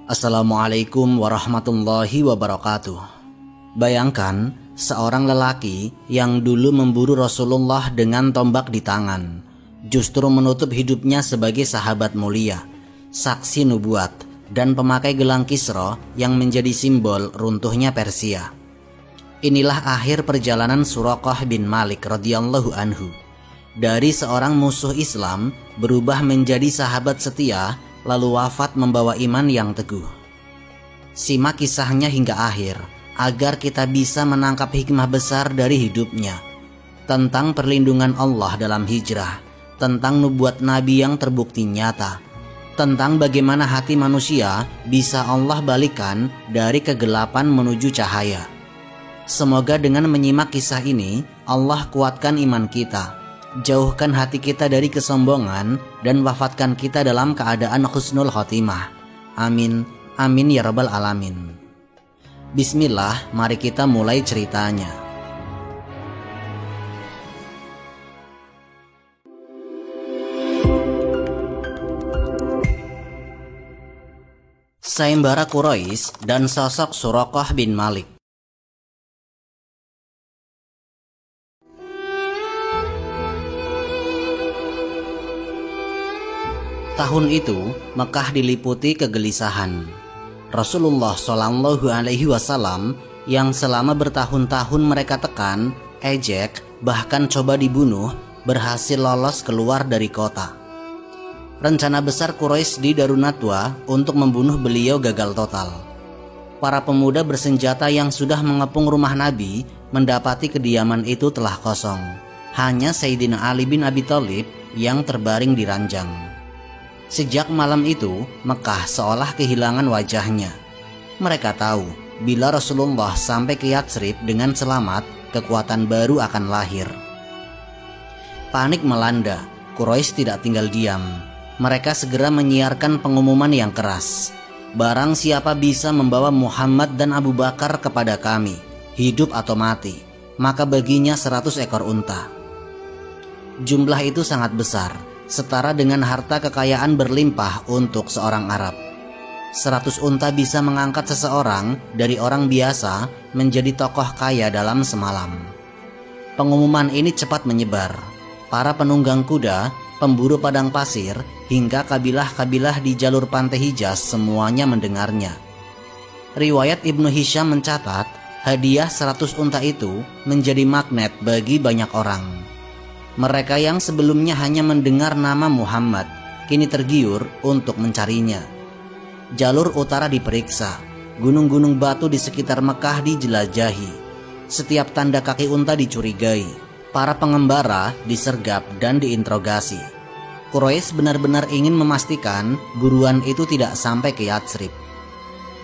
Assalamualaikum warahmatullahi wabarakatuh. Bayangkan seorang lelaki yang dulu memburu Rasulullah dengan tombak di tangan, justru menutup hidupnya sebagai sahabat mulia, saksi nubuat, dan pemakai gelang Kisra yang menjadi simbol runtuhnya Persia. Inilah akhir perjalanan Suraqah bin Malik radhiyallahu anhu. Dari seorang musuh Islam berubah menjadi sahabat setia, lalu wafat membawa iman yang teguh. Simak kisahnya hingga akhir agar kita bisa menangkap hikmah besar dari hidupnya, tentang perlindungan Allah dalam hijrah, tentang nubuat Nabi yang terbukti nyata, tentang bagaimana hati manusia bisa Allah balikan dari kegelapan menuju cahaya. Semoga dengan menyimak kisah ini Allah kuatkan iman kita, jauhkan hati kita dari kesombongan, dan wafatkan kita dalam keadaan husnul khotimah. Amin, amin ya rabbal alamin. Bismillah, mari kita mulai ceritanya. Sayembara Quraisy dan sosok Suraqah bin Malik. Tahun itu, Mekah diliputi kegelisahan. Rasulullah Shallallahu Alaihi Wasallam yang selama bertahun-tahun mereka tekan, ejek, bahkan coba dibunuh, berhasil lolos keluar dari kota. Rencana besar Quraisy di Darunadwa untuk membunuh beliau gagal total. Para pemuda bersenjata yang sudah mengepung rumah Nabi mendapati kediaman itu telah kosong. Hanya Sayyidina Ali bin Abi Thalib yang terbaring di ranjang. Sejak malam itu, Mekah seolah kehilangan wajahnya. Mereka tahu, bila Rasulullah sampai ke Yatsrib dengan selamat, kekuatan baru akan lahir. Panik melanda, Quraisy tidak tinggal diam. Mereka segera menyiarkan pengumuman yang keras. Barang siapa bisa membawa Muhammad dan Abu Bakar kepada kami, hidup atau mati, maka baginya 100 ekor unta. Jumlah itu sangat besar, setara dengan harta kekayaan berlimpah untuk seorang Arab. 100 unta bisa mengangkat seseorang dari orang biasa menjadi tokoh kaya dalam semalam. Pengumuman ini cepat menyebar. Para penunggang kuda, pemburu padang pasir, hingga kabilah-kabilah di jalur pantai Hijaz semuanya mendengarnya. Riwayat Ibnu Hisham mencatat, hadiah 100 unta itu menjadi magnet bagi banyak orang. Mereka yang sebelumnya hanya mendengar nama Muhammad, kini tergiur untuk mencarinya. Jalur utara diperiksa, gunung-gunung batu di sekitar Mekah dijelajahi. Setiap tanda kaki unta dicurigai, para pengembara disergap dan diinterogasi. Quraisy benar-benar ingin memastikan buruan itu tidak sampai ke Yatsrib.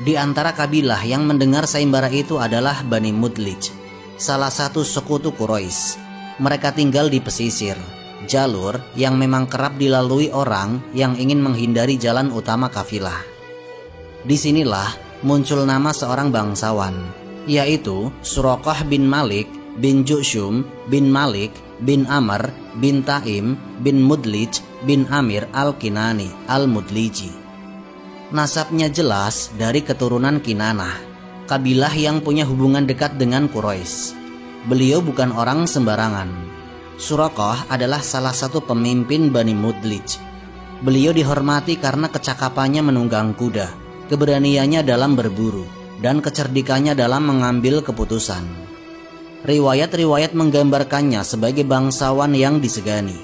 Di antara kabilah yang mendengar sayembara itu adalah Bani Mudlij, salah satu sekutu Quraisy. Mereka tinggal di pesisir, jalur yang memang kerap dilalui orang yang ingin menghindari jalan utama kafilah. Disinilah muncul nama seorang bangsawan, yaitu Suraqah bin Malik bin Ju'shum bin Malik bin Amr bin Taim bin Mudlij bin Amir al-Kinani al-Mudliji. Nasabnya jelas dari keturunan Kinanah, kabilah yang punya hubungan dekat dengan Quraisy. Beliau bukan orang sembarangan. Suraqah adalah salah satu pemimpin Bani Mudlij. Beliau dihormati karena kecakapannya menunggang kuda, keberaniannya dalam berburu, dan kecerdikannya dalam mengambil keputusan. Riwayat-riwayat menggambarkannya sebagai bangsawan yang disegani.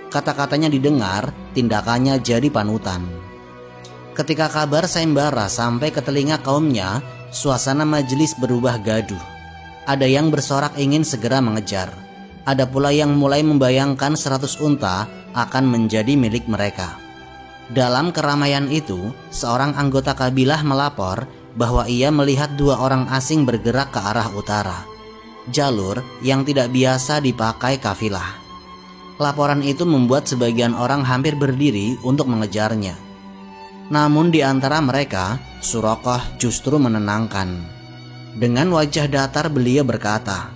Kata-katanya didengar, tindakannya jadi panutan. Ketika kabar sayembara sampai ke telinga kaumnya, suasana majelis berubah gaduh. Ada yang bersorak ingin segera mengejar. Ada pula yang mulai membayangkan 100 unta akan menjadi milik mereka. Dalam keramaian itu, seorang anggota kabilah melapor bahwa ia melihat 2 orang asing bergerak ke arah utara, jalur yang tidak biasa dipakai kafilah. Laporan itu membuat sebagian orang hampir berdiri untuk mengejarnya. Namun di antara mereka, Suraqah justru menenangkan. Dengan wajah datar beliau berkata,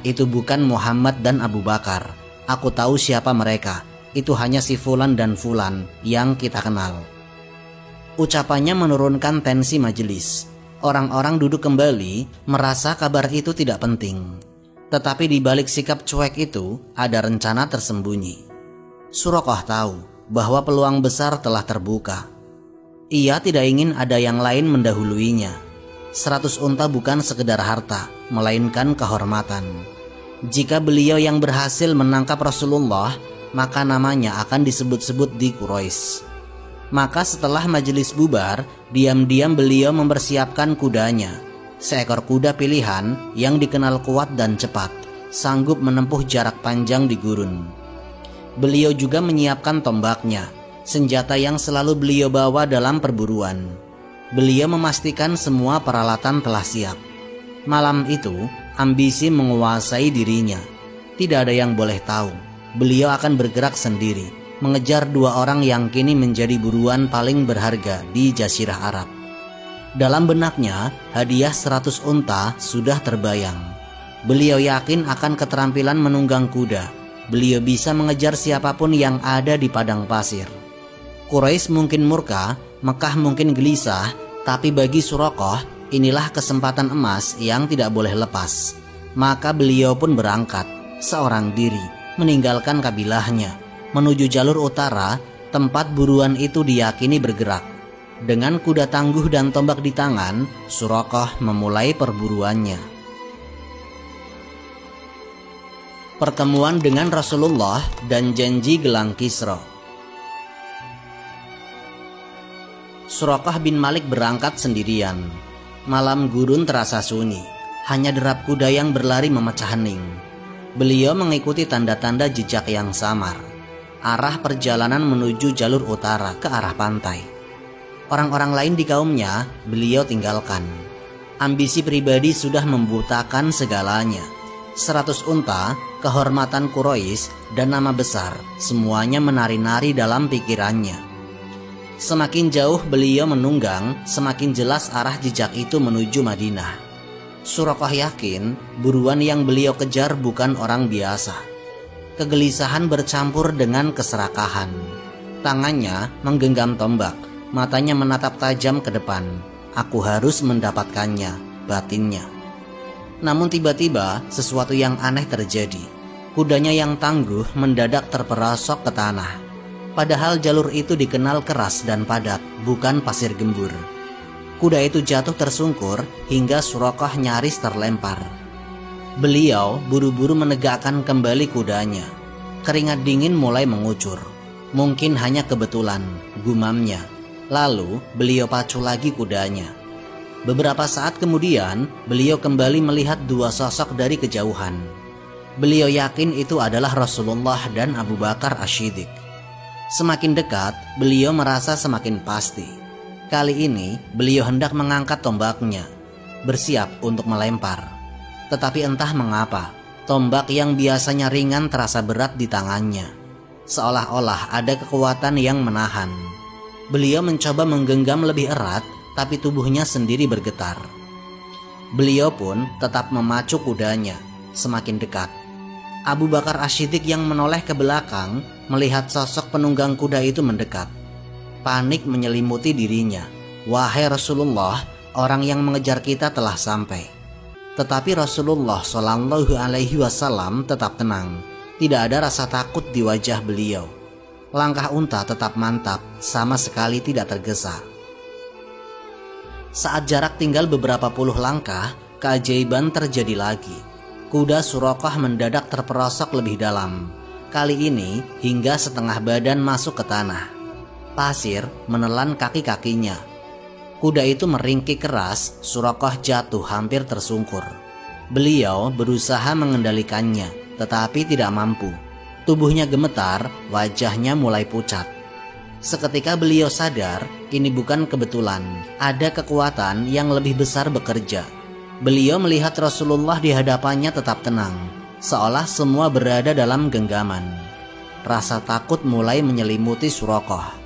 itu bukan Muhammad dan Abu Bakar. Aku tahu siapa mereka. Itu hanya si Fulan dan Fulan yang kita kenal." Ucapannya menurunkan tensi majelis. Orang-orang duduk kembali, merasa kabar itu tidak penting. Tetapi di balik sikap cuek itu ada rencana tersembunyi. Suraqah tahu bahwa peluang besar telah terbuka. Ia tidak ingin ada yang lain mendahuluinya. 100 unta bukan sekedar harta, melainkan kehormatan. Jika beliau yang berhasil menangkap Rasulullah, maka namanya akan disebut-sebut di Quraisy. Maka setelah majelis bubar, diam-diam beliau mempersiapkan kudanya. Seekor kuda pilihan yang dikenal kuat dan cepat, sanggup menempuh jarak panjang di gurun. Beliau juga menyiapkan tombaknya, senjata yang selalu beliau bawa dalam perburuan. Beliau memastikan semua peralatan telah siap. Malam itu, ambisi menguasai dirinya. Tidak ada yang boleh tahu. Beliau akan bergerak sendiri, mengejar 2 orang yang kini menjadi buruan paling berharga di Jazirah Arab. Dalam benaknya, hadiah 100 unta sudah terbayang. Beliau yakin akan keterampilan menunggang kuda. Beliau bisa mengejar siapapun yang ada di padang pasir. Quraisy mungkin murka, Mekah mungkin gelisah, tapi bagi Suraqah inilah kesempatan emas yang tidak boleh lepas. Maka beliau pun berangkat seorang diri, meninggalkan kabilahnya, menuju jalur utara, tempat buruan itu diyakini bergerak. Dengan kuda tangguh dan tombak di tangan, Suraqah memulai perburuannya. Pertemuan dengan Rasulullah dan janji gelang Kisra. Suraqah bin Malik berangkat sendirian. Malam gurun terasa sunyi, hanya derap kuda yang berlari memecah hening. Beliau mengikuti tanda-tanda jejak yang samar. Arah perjalanan menuju jalur utara ke arah pantai. Orang-orang lain di kaumnya beliau tinggalkan. Ambisi pribadi sudah membutakan segalanya. 100 unta, kehormatan Quraisy, dan nama besar, semuanya menari-nari dalam pikirannya. Semakin jauh beliau menunggang, semakin jelas arah jejak itu menuju Madinah. Suraqah yakin buruan yang beliau kejar bukan orang biasa. Kegelisahan bercampur dengan keserakahan. Tangannya menggenggam tombak, matanya menatap tajam ke depan. Aku harus mendapatkannya, batinnya. Namun tiba-tiba sesuatu yang aneh terjadi. Kudanya yang tangguh mendadak terperosok ke tanah. Padahal jalur itu dikenal keras dan padat, bukan pasir gembur. Kuda itu jatuh tersungkur hingga Suraqah nyaris terlempar. Beliau buru-buru menegakkan kembali kudanya. Keringat dingin mulai mengucur. Mungkin hanya kebetulan, gumamnya. Lalu beliau pacu lagi kudanya. Beberapa saat kemudian, beliau kembali melihat 2 sosok dari kejauhan. Beliau yakin itu adalah Rasulullah dan Abu Bakar Asy-Shiddiq. Semakin dekat, beliau merasa semakin pasti. Kali ini, beliau hendak mengangkat tombaknya, bersiap untuk melempar. Tetapi entah mengapa, tombak yang biasanya ringan terasa berat di tangannya. Seolah-olah ada kekuatan yang menahan. Beliau mencoba menggenggam lebih erat, tapi tubuhnya sendiri bergetar. Beliau pun tetap memacu kudanya, semakin dekat. Abu Bakar Asy-Shiddiq yang menoleh ke belakang melihat sosok penunggang kuda itu mendekat. Panik menyelimuti dirinya. Wahai Rasulullah, orang yang mengejar kita telah sampai. Tetapi Rasulullah Shallallahu Alaihi Wasallam tetap tenang. Tidak ada rasa takut di wajah beliau. Langkah unta tetap mantap, sama sekali tidak tergesa. Saat jarak tinggal beberapa puluh langkah, keajaiban terjadi lagi. Kuda Suraqah mendadak terperosok lebih dalam. Kali ini hingga setengah badan masuk ke tanah. Pasir menelan kaki-kakinya. Kuda itu meringkik keras, Suraqah jatuh hampir tersungkur. Beliau berusaha mengendalikannya, tetapi tidak mampu. Tubuhnya gemetar, wajahnya mulai pucat. Seketika beliau sadar, ini bukan kebetulan. Ada kekuatan yang lebih besar bekerja. Beliau melihat Rasulullah di hadapannya tetap tenang, seolah semua berada dalam genggaman. Rasa takut mulai menyelimuti Suraqah.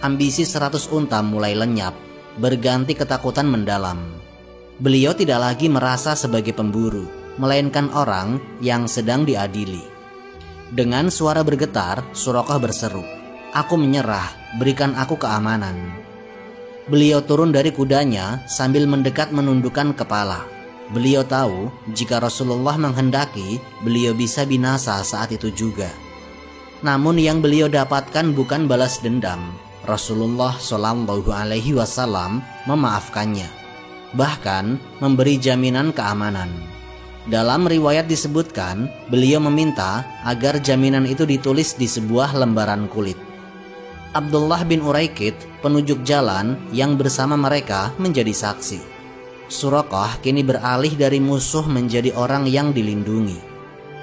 Ambisi 100 unta mulai lenyap, berganti ketakutan mendalam. Beliau tidak lagi merasa sebagai pemburu, melainkan orang yang sedang diadili. Dengan suara bergetar, Suraqah berseru, "Aku menyerah, berikan aku keamanan." Beliau turun dari kudanya sambil mendekat menundukkan kepala. Beliau tahu jika Rasulullah menghendaki, beliau bisa binasa saat itu juga. Namun yang beliau dapatkan bukan balas dendam. Rasulullah Shallallahu Alaihi Wasallam memaafkannya, bahkan memberi jaminan keamanan. Dalam riwayat disebutkan, beliau meminta agar jaminan itu ditulis di sebuah lembaran kulit. Abdullah bin Uraikid, penunjuk jalan yang bersama mereka, menjadi saksi. Suraqah kini beralih dari musuh menjadi orang yang dilindungi.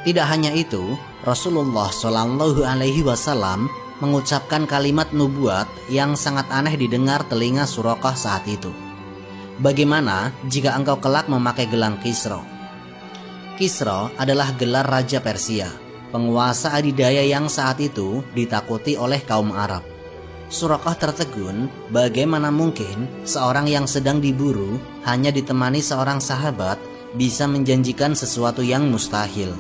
Tidak hanya itu, Rasulullah Shallallahu Alaihi Wasallam mengucapkan kalimat nubuat yang sangat aneh didengar telinga Suraqah saat itu. Bagaimana jika engkau kelak memakai gelang Kisra? Kisra adalah gelar Raja Persia, penguasa adidaya yang saat itu ditakuti oleh kaum Arab. Suraqah tertegun, bagaimana mungkin seorang yang sedang diburu hanya ditemani seorang sahabat bisa menjanjikan sesuatu yang mustahil.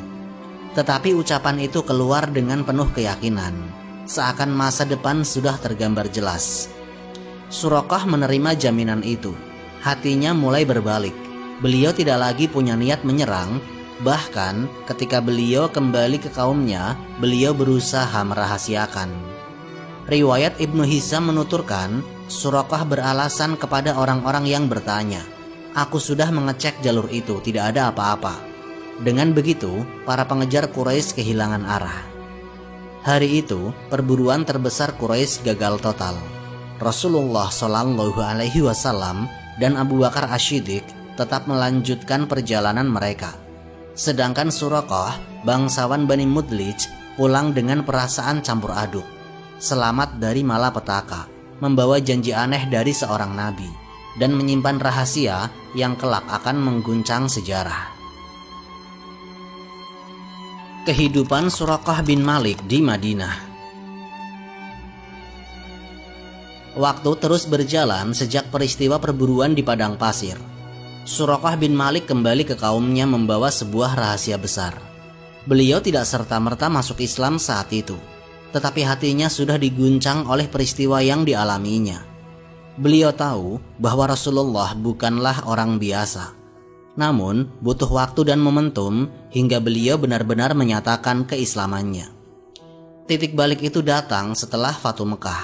Tetapi ucapan itu keluar dengan penuh keyakinan, seakan masa depan sudah tergambar jelas. Suraqah menerima jaminan itu. Hatinya mulai berbalik. Beliau tidak lagi punya niat menyerang. Bahkan ketika beliau kembali ke kaumnya, beliau berusaha merahasiakan. Riwayat Ibnu Hisham menuturkan, Suraqah beralasan kepada orang-orang yang bertanya, "Aku sudah mengecek jalur itu, tidak ada apa-apa." Dengan begitu, para pengejar Quraisy kehilangan arah. Hari itu, perburuan terbesar Quraisy gagal total. Rasulullah Shallallahu Alaihi Wasallam dan Abu Bakar Asy-Syiddiq tetap melanjutkan perjalanan mereka. Sedangkan Suraqah, bangsawan Bani Mudlij, pulang dengan perasaan campur aduk. Selamat dari malapetaka, membawa janji aneh dari seorang nabi, dan menyimpan rahasia yang kelak akan mengguncang sejarah. Kehidupan Suraqah bin Malik di Madinah. Waktu terus berjalan sejak peristiwa perburuan di padang pasir. Suraqah bin Malik kembali ke kaumnya membawa sebuah rahasia besar. Beliau tidak serta-merta masuk Islam saat itu, tetapi hatinya sudah diguncang oleh peristiwa yang dialaminya. Beliau tahu bahwa Rasulullah bukanlah orang biasa. Namun, butuh waktu dan momentum hingga beliau benar-benar menyatakan keislamannya. Titik balik itu datang setelah Fatu Mekah,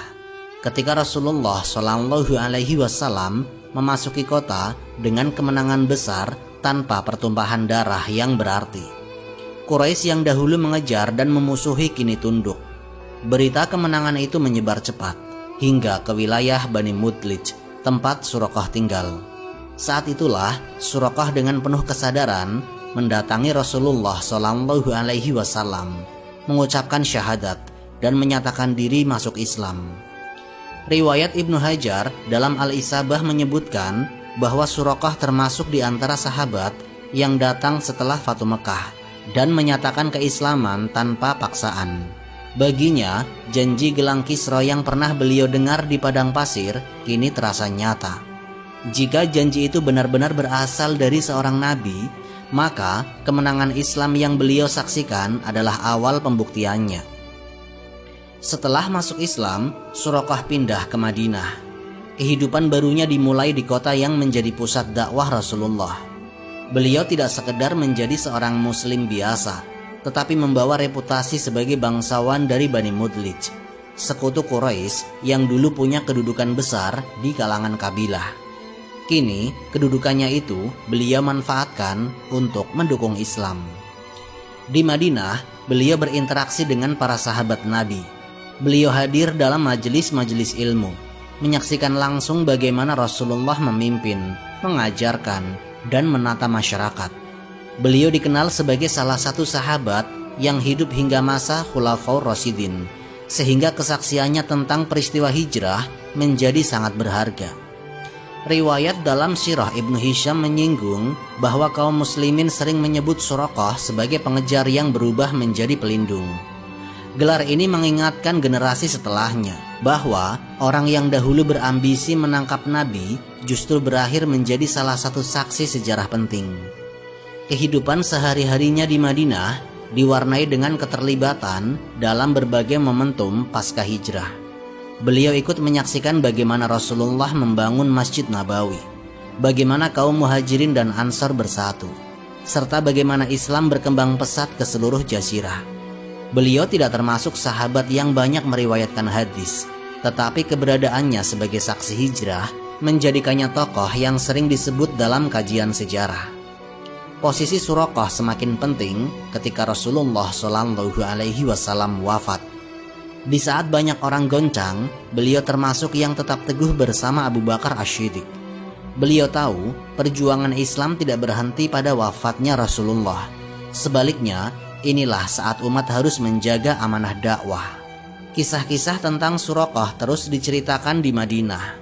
ketika Rasulullah Shallallahu Alaihi Wasallam memasuki kota dengan kemenangan besar tanpa pertumpahan darah yang berarti. Quraisy yang dahulu mengejar dan memusuhi kini tunduk. Berita kemenangan itu menyebar cepat hingga ke wilayah Bani Mudlij, tempat Suraqah tinggal. Saat itulah Suraqah dengan penuh kesadaran mendatangi Rasulullah Shallallahu Alaihi Wasallam, mengucapkan syahadat dan menyatakan diri masuk Islam. Riwayat Ibnu Hajar dalam Al-Isabah menyebutkan bahwa Suraqah termasuk di antara sahabat yang datang setelah Fatu Mekah dan menyatakan keislaman tanpa paksaan. Baginya, janji gelang Kisra yang pernah beliau dengar di padang pasir kini terasa nyata. Jika janji itu benar-benar berasal dari seorang nabi, maka kemenangan Islam yang beliau saksikan adalah awal pembuktiannya. Setelah masuk Islam, Suraqah pindah ke Madinah. Kehidupan barunya dimulai di kota yang menjadi pusat dakwah Rasulullah. Beliau tidak sekedar menjadi seorang muslim biasa, tetapi membawa reputasi sebagai bangsawan dari Bani Mudlij, sekutu Quraisy yang dulu punya kedudukan besar di kalangan kabilah. Kini, kedudukannya itu beliau manfaatkan untuk mendukung Islam. Di Madinah, beliau berinteraksi dengan para sahabat Nabi. Beliau hadir dalam majelis-majelis ilmu, menyaksikan langsung bagaimana Rasulullah memimpin, mengajarkan, dan menata masyarakat. Beliau dikenal sebagai salah satu sahabat yang hidup hingga masa Khulafaur Rasyidin, sehingga kesaksiannya tentang peristiwa hijrah menjadi sangat berharga. Riwayat dalam Sirah Ibnu Hisham menyinggung bahwa kaum muslimin sering menyebut Suraqah sebagai pengejar yang berubah menjadi pelindung. Gelar ini mengingatkan generasi setelahnya bahwa orang yang dahulu berambisi menangkap Nabi justru berakhir menjadi salah satu saksi sejarah penting. Kehidupan sehari-harinya di Madinah diwarnai dengan keterlibatan dalam berbagai momentum pasca hijrah. Beliau ikut menyaksikan bagaimana Rasulullah membangun Masjid Nabawi, bagaimana kaum Muhajirin dan Ansar bersatu, serta bagaimana Islam berkembang pesat ke seluruh jazirah. Beliau tidak termasuk sahabat yang banyak meriwayatkan hadis, tetapi keberadaannya sebagai saksi hijrah menjadikannya tokoh yang sering disebut dalam kajian sejarah. Posisi Suraqah semakin penting ketika Rasulullah SAW wafat. Di saat banyak orang goncang, beliau termasuk yang tetap teguh bersama Abu Bakar Asy-Syiddiq. Beliau tahu perjuangan Islam tidak berhenti pada wafatnya Rasulullah. Sebaliknya, inilah saat umat harus menjaga amanah dakwah. Kisah-kisah tentang Suraqah terus diceritakan di Madinah.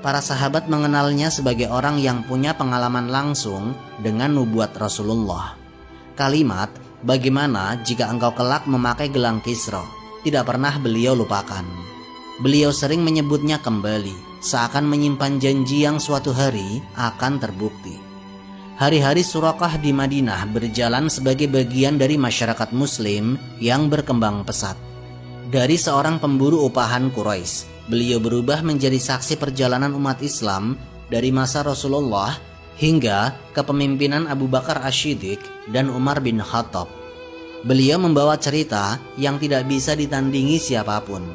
Para sahabat mengenalnya sebagai orang yang punya pengalaman langsung dengan nubuat Rasulullah. Kalimat, "Bagaimana jika engkau kelak memakai gelang Kisra?" tidak pernah beliau lupakan. Beliau sering menyebutnya kembali, seakan menyimpan janji yang suatu hari akan terbukti. Hari-hari Suraqah di Madinah berjalan sebagai bagian dari masyarakat Muslim yang berkembang pesat. Dari seorang pemburu upahan Quraisy, beliau berubah menjadi saksi perjalanan umat Islam dari masa Rasulullah hingga kepemimpinan Abu Bakar Asy-Syiddiq dan Umar bin Khattab. Beliau membawa cerita yang tidak bisa ditandingi siapapun.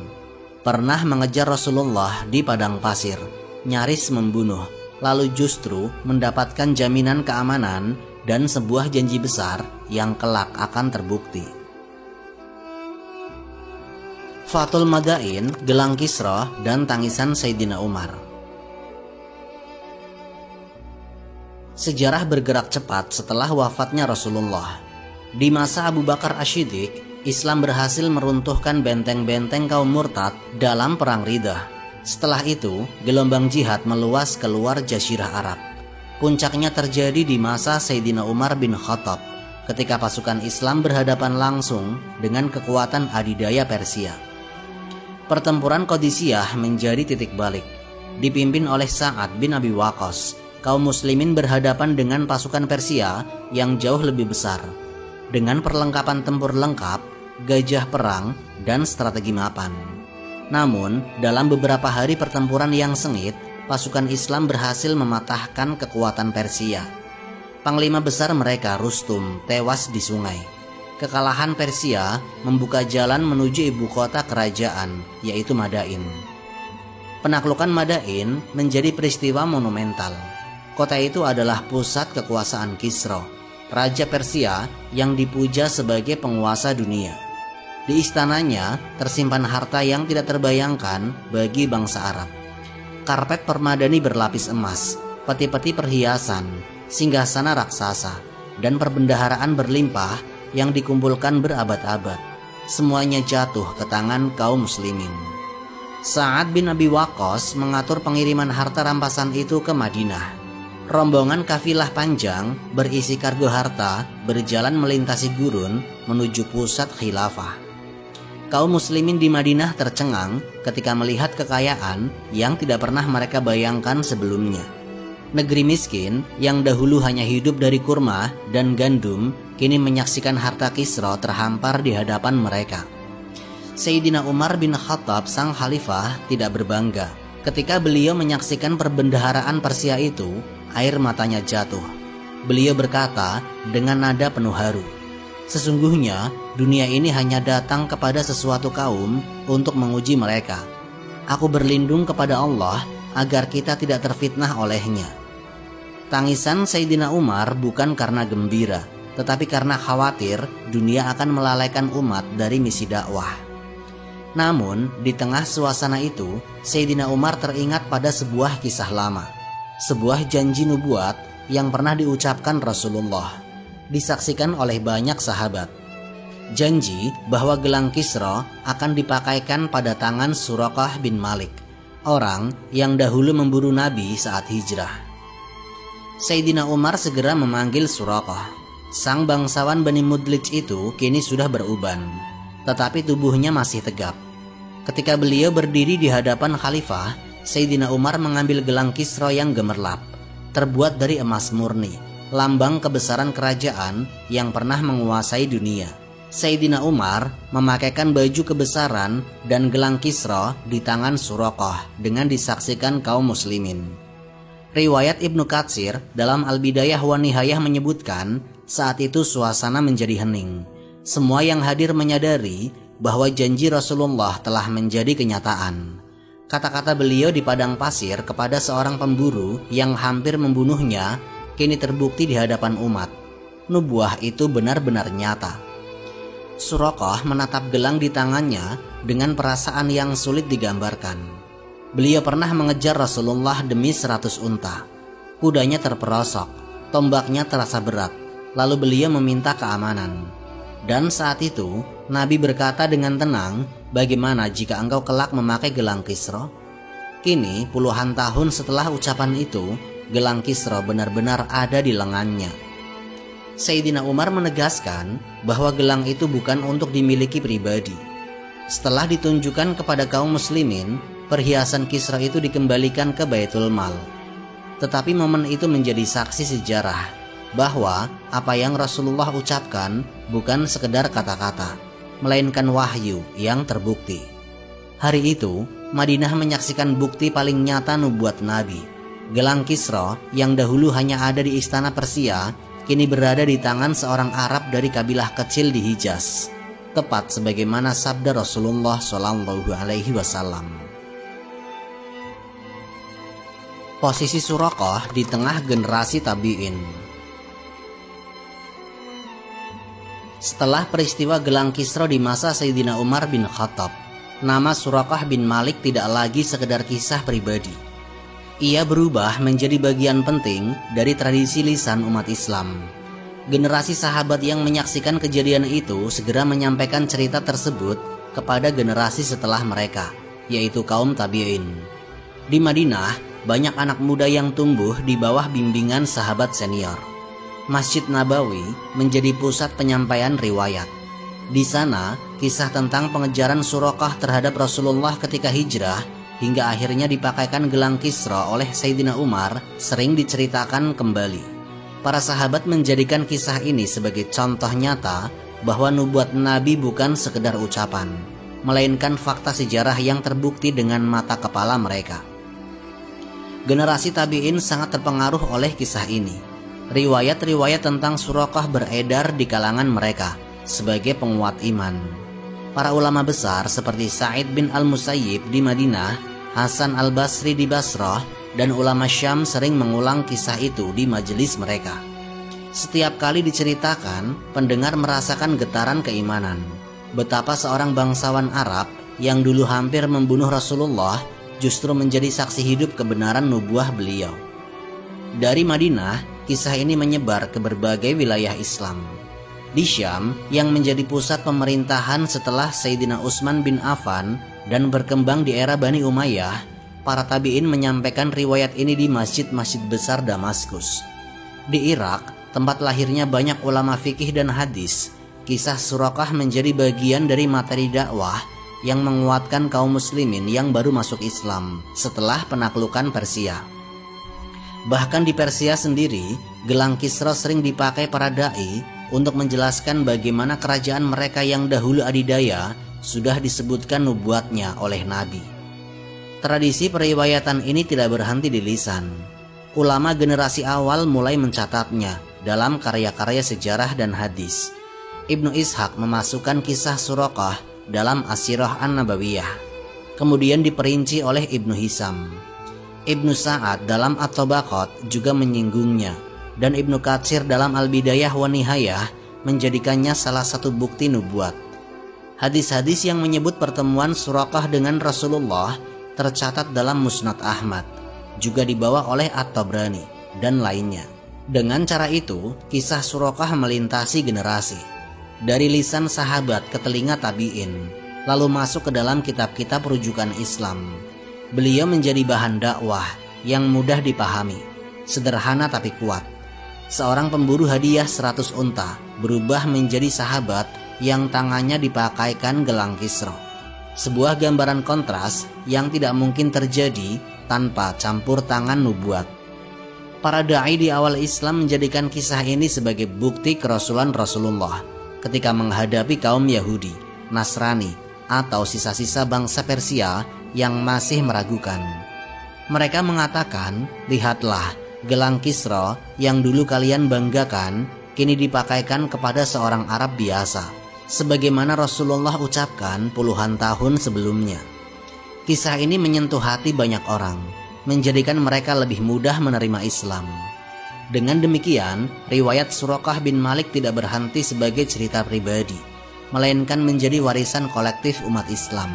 Pernah mengejar Rasulullah di padang pasir, nyaris membunuh, lalu justru mendapatkan jaminan keamanan dan sebuah janji besar yang kelak akan terbukti. Fathul Madain, gelang Kisra, dan tangisan Sayyidina Umar. Sejarah bergerak cepat setelah wafatnya Rasulullah. Di masa Abu Bakar Asy-Syiddiq, Islam berhasil meruntuhkan benteng-benteng kaum murtad dalam Perang Riddah. Setelah itu, gelombang jihad meluas keluar Jazirah Arab. Puncaknya terjadi di masa Sayyidina Umar bin Khattab, ketika pasukan Islam berhadapan langsung dengan kekuatan adidaya Persia. Pertempuran Qadisiyah menjadi titik balik. Dipimpin oleh Sa'ad bin Abi Waqqas, kaum muslimin berhadapan dengan pasukan Persia yang jauh lebih besar, dengan perlengkapan tempur lengkap, gajah perang, dan strategi mapan. Namun, dalam beberapa hari pertempuran yang sengit, pasukan Islam berhasil mematahkan kekuatan Persia. Panglima besar mereka, Rustum, tewas di sungai. Kekalahan Persia membuka jalan menuju ibu kota kerajaan, yaitu Madain. Penaklukan Madain menjadi peristiwa monumental. Kota itu adalah pusat kekuasaan Kisra, Raja Persia yang dipuja sebagai penguasa dunia. Di istananya tersimpan harta yang tidak terbayangkan bagi bangsa Arab. Karpet permadani berlapis emas, peti-peti perhiasan, singgasana raksasa, dan perbendaharaan berlimpah yang dikumpulkan berabad-abad. Semuanya jatuh ke tangan kaum muslimin. Sa'ad bin Abi Waqqas mengatur pengiriman harta rampasan itu ke Madinah. Rombongan kafilah panjang berisi kargo harta berjalan melintasi gurun menuju pusat khilafah. Kaum muslimin di Madinah tercengang ketika melihat kekayaan yang tidak pernah mereka bayangkan sebelumnya. Negeri miskin yang dahulu hanya hidup dari kurma dan gandum kini menyaksikan harta Kisra terhampar di hadapan mereka. Sayyidina Umar bin Khattab sang khalifah tidak berbangga. Ketika beliau menyaksikan perbendaharaan Persia itu, air matanya jatuh. Beliau berkata dengan nada penuh haru, "Sesungguhnya dunia ini hanya datang kepada sesuatu kaum untuk menguji mereka. Aku berlindung kepada Allah agar kita tidak terfitnah olehnya." Tangisan Sayyidina Umar bukan karena gembira, tetapi karena khawatir dunia akan melalaikan umat dari misi dakwah. Namun, di tengah suasana itu, Sayyidina Umar teringat pada sebuah kisah lama, sebuah janji nubuat yang pernah diucapkan Rasulullah, disaksikan oleh banyak sahabat. Janji bahwa gelang Kisra akan dipakaikan pada tangan Suraqah bin Malik, orang yang dahulu memburu Nabi saat hijrah. Sayyidina Umar segera memanggil Suraqah. Sang bangsawan Bani Mudlij itu kini sudah beruban, tetapi tubuhnya masih tegap. Ketika beliau berdiri di hadapan khalifah, Sayyidina Umar mengambil gelang Kisra yang gemerlap, terbuat dari emas murni, lambang kebesaran kerajaan yang pernah menguasai dunia. Sayyidina Umar memakaikan baju kebesaran dan gelang Kisra di tangan Suraqah dengan disaksikan kaum muslimin. Riwayat Ibnu Katsir dalam Al-Bidayah wa Nihayah menyebutkan saat itu suasana menjadi hening. Semua yang hadir menyadari bahwa janji Rasulullah telah menjadi kenyataan. Kata-kata beliau di padang pasir kepada seorang pemburu yang hampir membunuhnya kini terbukti di hadapan umat. Nubuah itu benar-benar nyata. Suraqah menatap gelang di tangannya dengan perasaan yang sulit digambarkan. Beliau pernah mengejar Rasulullah demi 100 unta. Kudanya terperosok, tombaknya terasa berat, lalu beliau meminta keamanan. Dan saat itu Nabi berkata dengan tenang, "Bagaimana jika engkau kelak memakai gelang Kisra?" Kini puluhan tahun setelah ucapan itu, gelang Kisra benar-benar ada di lengannya. Sayyidina Umar menegaskan bahwa gelang itu bukan untuk dimiliki pribadi. Setelah ditunjukkan kepada kaum muslimin, perhiasan Kisra itu dikembalikan ke Baitul Mal. Tetapi momen itu menjadi saksi sejarah bahwa apa yang Rasulullah ucapkan bukan sekedar kata-kata, melainkan wahyu yang terbukti. Hari itu, Madinah menyaksikan bukti paling nyata nubuat Nabi. Gelang Kisra yang dahulu hanya ada di istana Persia, kini berada di tangan seorang Arab dari kabilah kecil di Hijaz. Tepat sebagaimana sabda Rasulullah SAW. Posisi Suraqah di tengah generasi tabi'in. Setelah peristiwa gelang Kisra di masa Sayyidina Umar bin Khattab, nama Suraqah bin Malik tidak lagi sekedar kisah pribadi. Ia berubah menjadi bagian penting dari tradisi lisan umat Islam. Generasi sahabat yang menyaksikan kejadian itu segera menyampaikan cerita tersebut kepada generasi setelah mereka, yaitu kaum tabi'in. Di Madinah, banyak anak muda yang tumbuh di bawah bimbingan sahabat senior. Masjid Nabawi menjadi pusat penyampaian riwayat. Di sana, kisah tentang pengejaran Suraqah terhadap Rasulullah ketika hijrah hingga akhirnya dipakaikan gelang Kisra oleh Sayyidina Umar sering diceritakan kembali. Para sahabat menjadikan kisah ini sebagai contoh nyata bahwa nubuat Nabi bukan sekedar ucapan, melainkan fakta sejarah yang terbukti dengan mata kepala mereka. Generasi tabi'in sangat terpengaruh oleh kisah ini. Riwayat-riwayat tentang Suraqah beredar di kalangan mereka sebagai penguat iman. Para ulama besar seperti Sa'id bin Al-Musayyib di Madinah, Hasan Al-Basri di Basrah, dan ulama Syam sering mengulang kisah itu di majelis mereka. Setiap kali diceritakan, pendengar merasakan getaran keimanan. Betapa seorang bangsawan Arab yang dulu hampir membunuh Rasulullah justru menjadi saksi hidup kebenaran nubuah beliau. Dari Madinah, kisah ini menyebar ke berbagai wilayah Islam. Di Syam, yang menjadi pusat pemerintahan setelah Sayyidina Utsman bin Affan dan berkembang di era Bani Umayyah, para tabi'in menyampaikan riwayat ini di masjid-masjid besar Damaskus. Di Irak, tempat lahirnya banyak ulama fikih dan hadis, kisah Suraqah menjadi bagian dari materi dakwah yang menguatkan kaum muslimin yang baru masuk Islam setelah penaklukan Persia. Bahkan di Persia sendiri, gelang Kisra sering dipakai para da'i untuk menjelaskan bagaimana kerajaan mereka yang dahulu adidaya sudah disebutkan nubuatnya oleh Nabi. Tradisi periwayatan ini tidak berhenti di lisan. Ulama generasi awal mulai mencatatnya dalam karya-karya sejarah dan hadis. Ibnu Ishaq memasukkan kisah Suraqah dalam As-Sirah An-Nabawiyah. Kemudian diperinci oleh Ibnu Hisam. Ibnu Sa'ad dalam At-Tabaqat juga menyinggungnya, dan Ibnu Katsir dalam Al-Bidayah wa Nihayah menjadikannya salah satu bukti nubuat. Hadis-hadis yang menyebut pertemuan Suraqah dengan Rasulullah tercatat dalam Musnad Ahmad, juga dibawa oleh At-Tabrani dan lainnya. Dengan cara itu, kisah Suraqah melintasi generasi, dari lisan sahabat ke telinga tabi'in, lalu masuk ke dalam kitab-kitab rujukan Islam. Beliau menjadi bahan dakwah yang mudah dipahami, sederhana tapi kuat. Seorang pemburu hadiah 100 unta berubah menjadi sahabat yang tangannya dipakaikan gelang Kisra. Sebuah gambaran kontras yang tidak mungkin terjadi tanpa campur tangan nubuat. Para da'i di awal Islam menjadikan kisah ini sebagai bukti kerasulan Rasulullah, ketika menghadapi kaum Yahudi, Nasrani, atau sisa-sisa bangsa Persia yang masih meragukan. Mereka mengatakan, "Lihatlah, gelang Kisra yang dulu kalian banggakan kini dipakaikan kepada seorang Arab biasa, sebagaimana Rasulullah ucapkan puluhan tahun sebelumnya." Kisah ini menyentuh hati banyak orang, menjadikan mereka lebih mudah menerima Islam. Dengan demikian, riwayat Suraqah bin Malik tidak berhenti sebagai cerita pribadi, melainkan menjadi warisan kolektif umat Islam.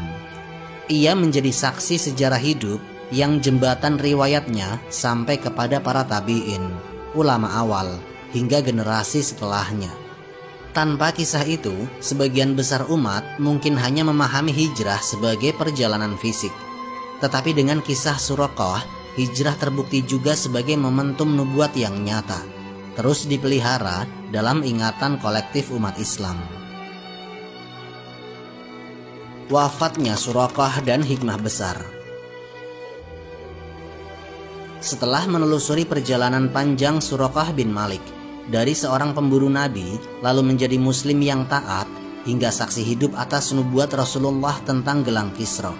Ia menjadi saksi sejarah hidup yang jembatan riwayatnya sampai kepada para tabi'in, ulama awal, hingga generasi setelahnya. Tanpa kisah itu, sebagian besar umat mungkin hanya memahami hijrah sebagai perjalanan fisik. Tetapi dengan kisah Suraqah, hijrah terbukti juga sebagai momentum nubuat yang nyata, terus dipelihara dalam ingatan kolektif umat Islam. Wafatnya Suraqah dan hikmah besar. Setelah menelusuri perjalanan panjang Suraqah bin Malik, dari seorang pemburu Nabi lalu menjadi muslim yang taat hingga saksi hidup atas nubuat Rasulullah tentang gelang Kisra,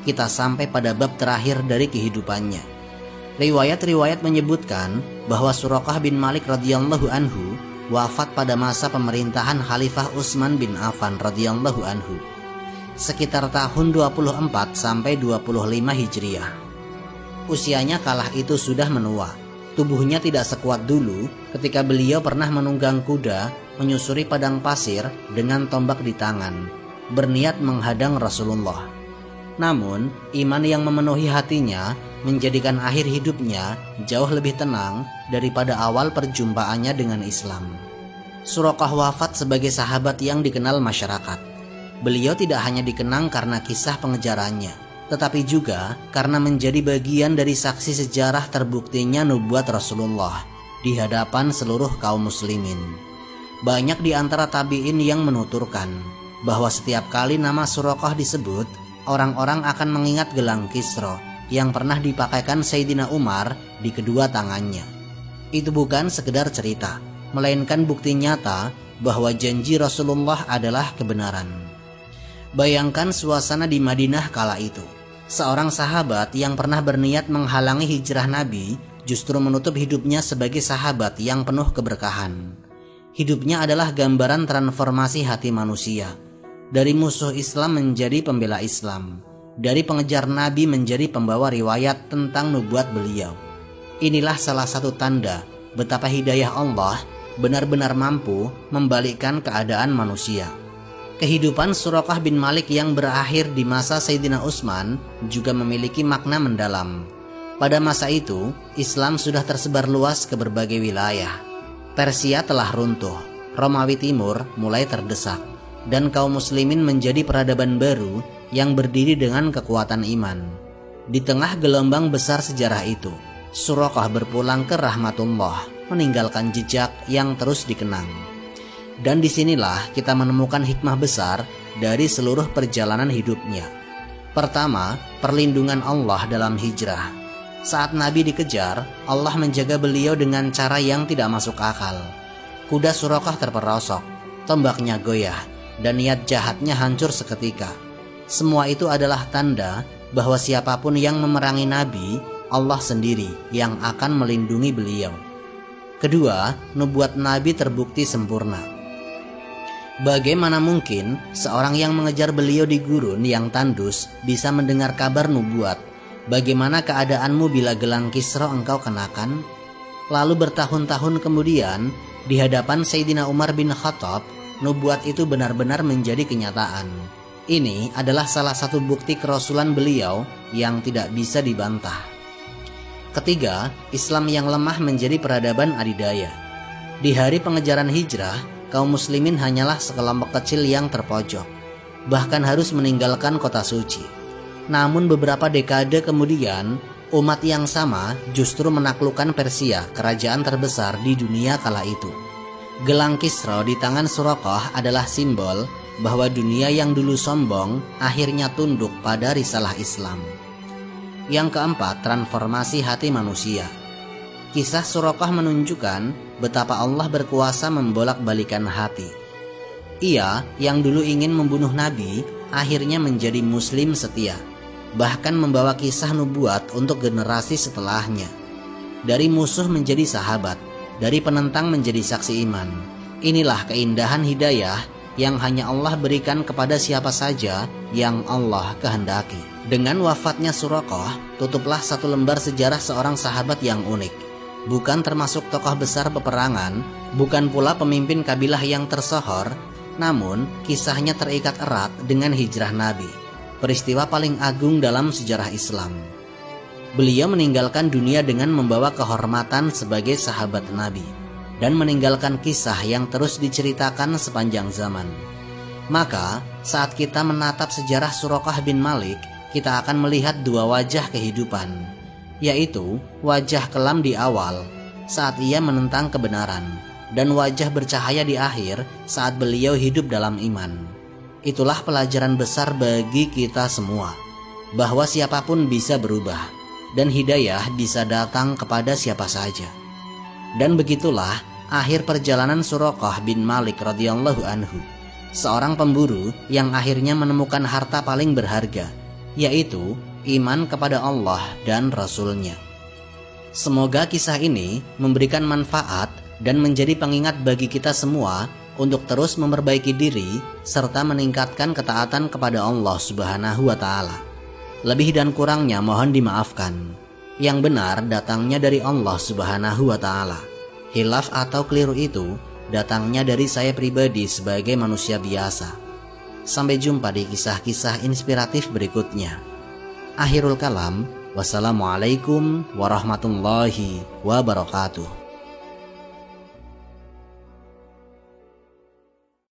kita sampai pada bab terakhir dari kehidupannya. Riwayat-riwayat menyebutkan bahwa Suraqah bin Malik radhiyallahu anhu wafat pada masa pemerintahan Khalifah Utsman bin Affan radhiyallahu anhu, sekitar tahun 24 sampai 25 Hijriah. Usianya kala itu sudah menua. Tubuhnya tidak sekuat dulu ketika beliau pernah menunggang kuda menyusuri padang pasir dengan tombak di tangan, berniat menghadang Rasulullah. Namun, iman yang memenuhi hatinya menjadikan akhir hidupnya jauh lebih tenang daripada awal perjumpaannya dengan Islam. Suraqah wafat sebagai sahabat yang dikenal masyarakat. Beliau tidak hanya dikenang karena kisah pengejarannya, tetapi juga karena menjadi bagian dari saksi sejarah terbuktinya nubuat Rasulullah di hadapan seluruh kaum muslimin. Banyak di antara tabi'in yang menuturkan bahwa setiap kali nama Suraqah disebut, orang-orang akan mengingat gelang Kisra yang pernah dipakaikan Sayyidina Umar di kedua tangannya. Itu bukan sekedar cerita, melainkan bukti nyata bahwa janji Rasulullah adalah kebenaran. Bayangkan suasana di Madinah kala itu. Seorang sahabat yang pernah berniat menghalangi hijrah Nabi justru menutup hidupnya sebagai sahabat yang penuh keberkahan. Hidupnya adalah gambaran transformasi hati manusia, dari musuh Islam menjadi pembela Islam, dari pengejar Nabi menjadi pembawa riwayat tentang nubuat beliau. Inilah salah satu tanda betapa hidayah Allah benar-benar mampu membalikkan keadaan manusia. Kehidupan Suraqah bin Malik yang berakhir di masa Sayyidina Utsman juga memiliki makna mendalam. Pada masa itu, Islam sudah tersebar luas ke berbagai wilayah. Persia telah runtuh, Romawi Timur mulai terdesak, dan kaum muslimin menjadi peradaban baru yang berdiri dengan kekuatan iman. Di tengah gelombang besar sejarah itu, Suraqah berpulang ke rahmatullah, meninggalkan jejak yang terus dikenang. Dan disinilah kita menemukan hikmah besar dari seluruh perjalanan hidupnya. Pertama, perlindungan Allah dalam hijrah. Saat Nabi dikejar, Allah menjaga beliau dengan cara yang tidak masuk akal. Kuda Suraqah terperosok, tombaknya goyah, dan niat jahatnya hancur seketika. Semua itu adalah tanda bahwa siapapun yang memerangi Nabi, Allah sendiri yang akan melindungi beliau. Kedua, nubuat Nabi terbukti sempurna. Bagaimana mungkin seorang yang mengejar beliau di gurun yang tandus bisa mendengar kabar nubuat? Bagaimana keadaanmu bila gelang Kisra engkau kenakan? Lalu bertahun-tahun kemudian, di hadapan Sayyidina Umar bin Khattab, nubuat itu benar-benar menjadi kenyataan. Ini adalah salah satu bukti kerasulan beliau yang tidak bisa dibantah. Ketiga, Islam yang lemah menjadi peradaban adidaya. Di hari pengejaran hijrah, kaum muslimin hanyalah sekelompok kecil yang terpojok, bahkan harus meninggalkan kota suci. Namun beberapa dekade kemudian, umat yang sama justru menaklukkan Persia, kerajaan terbesar di dunia kala itu. Gelang Kisra di tangan Suraqah adalah simbol bahwa dunia yang dulu sombong akhirnya tunduk pada risalah Islam. Yang keempat, transformasi hati manusia. Kisah Suraqah menunjukkan betapa Allah berkuasa membolak-balikan hati. Ia yang dulu ingin membunuh Nabi akhirnya menjadi muslim setia, bahkan membawa kisah nubuat untuk generasi setelahnya. Dari musuh menjadi sahabat, dari penentang menjadi saksi iman. Inilah keindahan hidayah yang hanya Allah berikan kepada siapa saja yang Allah kehendaki. Dengan wafatnya Suraqah, tutuplah satu lembar sejarah seorang sahabat yang unik. Bukan termasuk tokoh besar peperangan, bukan pula pemimpin kabilah yang tersohor, namun kisahnya terikat erat dengan hijrah Nabi, peristiwa paling agung dalam sejarah Islam. Beliau meninggalkan dunia dengan membawa kehormatan sebagai sahabat Nabi, dan meninggalkan kisah yang terus diceritakan sepanjang zaman. Maka, saat kita menatap sejarah Suraqah bin Malik, kita akan melihat dua wajah kehidupan, yaitu wajah kelam di awal, saat ia menentang kebenaran, dan wajah bercahaya di akhir saat beliau hidup dalam iman. Itulah pelajaran besar bagi kita semua, bahwa siapapun bisa berubah, dan hidayah bisa datang kepada siapa saja. Dan begitulah akhir perjalanan Suraqah bin Malik radhiyallahu anhu, seorang pemburu yang akhirnya menemukan harta paling berharga, yaitu iman kepada Allah dan Rasul-Nya. Semoga kisah ini memberikan manfaat dan menjadi pengingat bagi kita semua untuk terus memperbaiki diri serta meningkatkan ketaatan kepada Allah Subhanahu wa Ta'ala. Lebih dan kurangnya mohon dimaafkan. Yang benar datangnya dari Allah Subhanahu wa Ta'ala. Hilaf atau keliru itu datangnya dari saya pribadi sebagai manusia biasa. Sampai jumpa di kisah-kisah inspiratif berikutnya. Akhirul kalam, wassalamualaikum warahmatullahi wabarakatuh.